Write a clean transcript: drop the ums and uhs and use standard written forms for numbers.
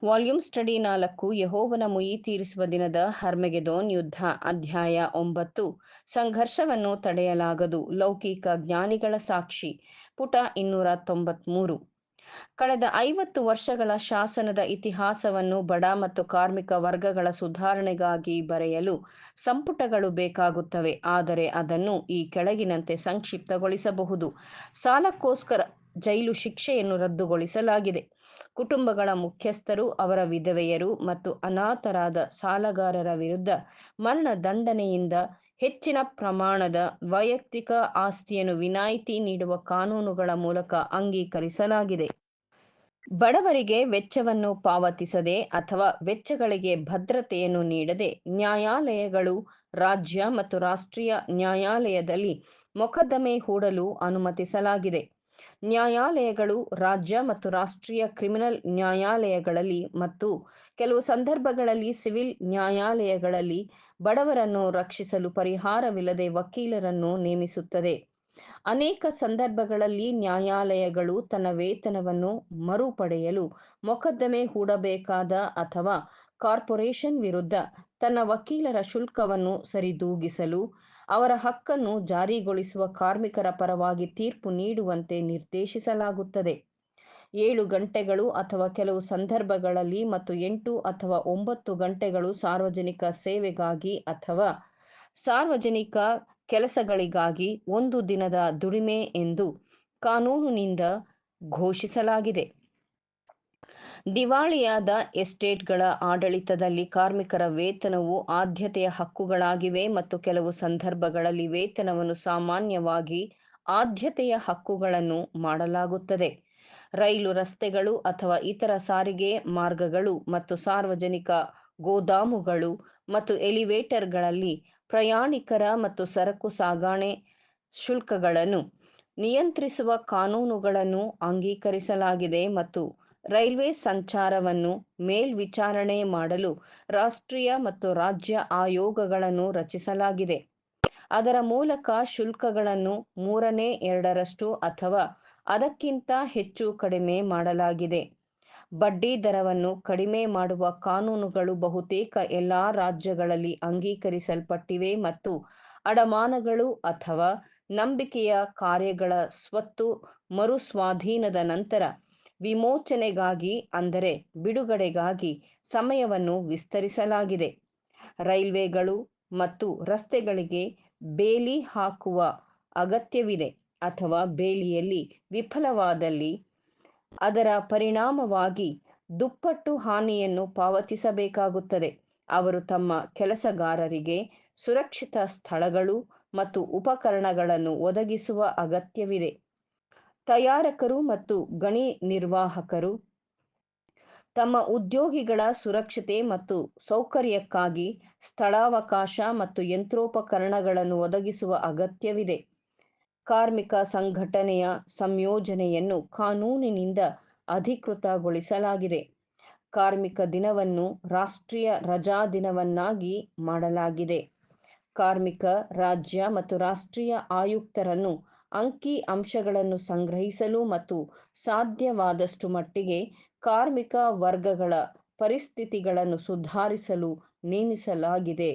Volume study 4 ಯೆಹೋವನ ಮುಯ್ಯಿ ತೀರಿಸುವ ದಿನದ ಹರ್ಮೆಗೆದೋನ್ ಯುದ್ಧ ಅಧ್ಯಾಯ 9 ಸಂಘರ್ಷವನ್ನು ತಡೆಯಲಾಗದು ಲೌಕಿಕ ಜ್ಞಾನಿಗಳ ಸಾಕ್ಷಿ ಪುಟ 293 ಕಳೆದ 50 ವರ್ಷಗಳ ಶಾಸನದ ಇತಿಹಾಸವನ್ನು ಬಡ ಮತ್ತು ಕಾರ್ಮಿಕ ವರ್ಗಗಳ ಸುಧಾರಣೆಗಾಗಿ ಬರೆಯಲು ಸಂಪುಟಗಳು ಬೇಕಾಗುತ್ತವೆ, ಆದರೆ ಅದನ್ನು ಈ ಕೆಳಗಿನಂತೆ ಸಂಕ್ಷಿಪ್ತಗೊಳಿಸಬಹುದು. ಸಾಲಕ್ಕೋಸ್ಕರ ಜೈಲು ಶಿಕ್ಷೆಯನ್ನು ರದ್ದುಗೊಳಿಸಲಾಗಿದೆ. ಕುಟುಂಬಗಳ ಮುಖ್ಯಸ್ಥರು, ಅವರ ವಿಧವೆಯರು ಮತ್ತು ಅನಾಥರಾದ ಸಾಲಗಾರರ ವಿರುದ್ಧ ಮರಣದಂಡನೆಯಿಂದ ಹೆಚ್ಚಿನ ಪ್ರಮಾಣದ ವೈಯಕ್ತಿಕ ಆಸ್ತಿಯನ್ನು ವಿನಾಯಿತಿ ನೀಡುವ ಕಾನೂನುಗಳ ಮೂಲಕ ಅಂಗೀಕರಿಸಲಾಗಿದೆ. ಬಡವರಿಗೆ ವೆಚ್ಚವನ್ನು ಪಾವತಿಸದೆ ಅಥವಾ ವೆಚ್ಚಗಳಿಗೆ ಭದ್ರತೆಯನ್ನು ನೀಡದೆ ನ್ಯಾಯಾಲಯಗಳು ರಾಜ್ಯ ಮತ್ತು ರಾಷ್ಟ್ರೀಯ ನ್ಯಾಯಾಲಯದಲ್ಲಿ ಮೊಕದ್ದಮೆ ಹೂಡಲು ಅನುಮತಿಸಲಾಗಿದೆ. ನ್ಯಾಯಾಲಯಗಳು ರಾಜ್ಯ ಮತ್ತು ರಾಷ್ಟ್ರೀಯ ಕ್ರಿಮಿನಲ್ ನ್ಯಾಯಾಲಯಗಳಲ್ಲಿ ಮತ್ತು ಕೆಲವು ಸಂದರ್ಭಗಳಲ್ಲಿ ಸಿವಿಲ್ ನ್ಯಾಯಾಲಯಗಳಲ್ಲಿ ಬಡವರನ್ನು ರಕ್ಷಿಸಲು ಪರಿಹಾರವಿಲ್ಲದೆ ವಕೀಲರನ್ನು ನೇಮಿಸುತ್ತದೆ. ಅನೇಕ ಸಂದರ್ಭಗಳಲ್ಲಿ ನ್ಯಾಯಾಲಯಗಳು ತನ್ನ ವೇತನವನ್ನು ಮರುಪಡೆಯಲು ಮೊಕದ್ದಮೆ ಹೂಡಬೇಕಾದ ಅಥವಾ ಕಾರ್ಪೊರೇಷನ್ ವಿರುದ್ಧ ತನ್ನ ವಕೀಲರ ಶುಲ್ಕವನ್ನು ಸರಿದೂಗಿಸಲು ಅವರ ಹಕ್ಕನ್ನು ಜಾರಿಗೊಳಿಸುವ ಕಾರ್ಮಿಕರ ಪರವಾಗಿ ತೀರ್ಪು ನೀಡುವಂತೆ ನಿರ್ದೇಶಿಸಲಾಗುತ್ತದೆ. 7 ಗಂಟೆಗಳು ಅಥವಾ ಕೆಲವು ಸಂದರ್ಭಗಳಲ್ಲಿ ಮತ್ತು 8 ಅಥವಾ 9 ಗಂಟೆಗಳು ಸಾರ್ವಜನಿಕ ಸೇವೆಗಾಗಿ ಅಥವಾ ಸಾರ್ವಜನಿಕ ಕೆಲಸಗಳಿಗಾಗಿ ಒಂದು ದಿನದ ದುಡಿಮೆ ಎಂದು ಕಾನೂನಿನಿಂದ ಘೋಷಿಸಲಾಗಿದೆ. ದಿವಾಳಿಯಾದ ಎಸ್ಟೇಟ್ಗಳ ಆಡಳಿತದಲ್ಲಿ ಕಾರ್ಮಿಕರ ವೇತನವು ಆದ್ಯತೆಯ ಹಕ್ಕುಗಳಾಗಿವೆ ಮತ್ತು ಕೆಲವು ಸಂದರ್ಭಗಳಲ್ಲಿ ವೇತನವನ್ನು ಸಾಮಾನ್ಯವಾಗಿ ಆದ್ಯತೆಯ ಹಕ್ಕುಗಳನ್ನು ಮಾಡಲಾಗುತ್ತದೆ. ರೈಲು ರಸ್ತೆಗಳು ಅಥವಾ ಇತರ ಸಾರಿಗೆ ಮಾರ್ಗಗಳು ಮತ್ತು ಸಾರ್ವಜನಿಕ ಗೋದಾಮುಗಳು ಮತ್ತು ಎಲಿವೇಟರ್ಗಳಲ್ಲಿ ಪ್ರಯಾಣಿಕರ ಮತ್ತು ಸರಕು ಸಾಗಣೆ ಶುಲ್ಕಗಳನ್ನು ನಿಯಂತ್ರಿಸುವ ಕಾನೂನುಗಳನ್ನು ಅಂಗೀಕರಿಸಲಾಗಿದೆ ಮತ್ತು ರೈಲ್ವೆ ಸಂಚಾರವನ್ನು ಮೇಲ್ವಿಚಾರಣೆ ಮಾಡಲು ರಾಷ್ಟ್ರೀಯ ಮತ್ತು ರಾಜ್ಯ ಆಯೋಗಗಳನ್ನು ರಚಿಸಲಾಗಿದೆ. ಅದರ ಮೂಲಕ ಶುಲ್ಕಗಳನ್ನು 2/3 ಅಥವಾ ಅದಕ್ಕಿಂತ ಹೆಚ್ಚು ಕಡಿಮೆ ಮಾಡಲಾಗಿದೆ. ಬಡ್ಡಿ ದರವನ್ನು ಕಡಿಮೆ ಮಾಡುವ ಕಾನೂನುಗಳು ಬಹುತೇಕ ಎಲ್ಲಾ ರಾಜ್ಯಗಳಲ್ಲಿ ಅಂಗೀಕರಿಸಲ್ಪಟ್ಟಿವೆ ಮತ್ತು ಅಡಮಾನಗಳು ಅಥವಾ ನಂಬಿಕೆಯ ಕಾರ್ಯಗಳ ಸ್ವತ್ತು ಮರುಸ್ವಾಧೀನದ ನಂತರ ವಿಮೋಚನೆಗಾಗಿ ಅಂದರೆ ಬಿಡುಗಡೆಗಾಗಿ ಸಮಯವನ್ನು ವಿಸ್ತರಿಸಲಾಗಿದೆ. ರೈಲ್ವೆಗಳು ಮತ್ತು ರಸ್ತೆಗಳಿಗೆ ಬೇಲಿ ಹಾಕುವ ಅಗತ್ಯವಿದೆ ಅಥವಾ ಬೇಲಿಯಲ್ಲಿ ವಿಫಲವಾದಲ್ಲಿ ಅದರ ಪರಿಣಾಮವಾಗಿ ದುಪ್ಪಟ್ಟು ಹಾನಿಯನ್ನು ಪಾವತಿಸಬೇಕಾಗುತ್ತದೆ. ಅವರು ತಮ್ಮ ಕೆಲಸಗಾರರಿಗೆ ಸುರಕ್ಷಿತ ಸ್ಥಳಗಳು ಮತ್ತು ಉಪಕರಣಗಳನ್ನು ಒದಗಿಸುವ ಅಗತ್ಯವಿದೆ. ತಯಾರಕರು ಮತ್ತು ಗಣಿ ನಿರ್ವಾಹಕರು ತಮ್ಮ ಉದ್ಯೋಗಿಗಳ ಸುರಕ್ಷತೆ ಮತ್ತು ಸೌಕರ್ಯಕ್ಕಾಗಿ ಸ್ಥಳಾವಕಾಶ ಮತ್ತು ಯಂತ್ರೋಪಕರಣಗಳನ್ನು ಒದಗಿಸುವ ಅಗತ್ಯವಿದೆ. ಕಾರ್ಮಿಕ ಸಂಘಟನೆಯ ಸಂಯೋಜನೆಯನ್ನು ಕಾನೂನಿನಿಂದ ಅಧಿಕೃತಗೊಳಿಸಲಾಗಿದೆ. ಕಾರ್ಮಿಕ ದಿನವನ್ನು ರಾಷ್ಟ್ರೀಯ ರಜಾದಿನವನ್ನಾಗಿ ಮಾಡಲಾಗಿದೆ. ಕಾರ್ಮಿಕ ರಾಜ್ಯ ಮತ್ತು ರಾಷ್ಟ್ರೀಯ ಆಯುಕ್ತರನ್ನು ಅಂಕಿ ಅಂಶಗಳನ್ನು ಸಂಗ್ರಹಿಸಲು ಮತ್ತು ಸಾಧ್ಯವಾದಷ್ಟು ಮಟ್ಟಿಗೆ ಕಾರ್ಮಿಕ ವರ್ಗಗಳ ಪರಿಸ್ಥಿತಿಗಳನ್ನು ಸುಧಾರಿಸಲು ನೇಮಿಸಲಾಗಿದೆ.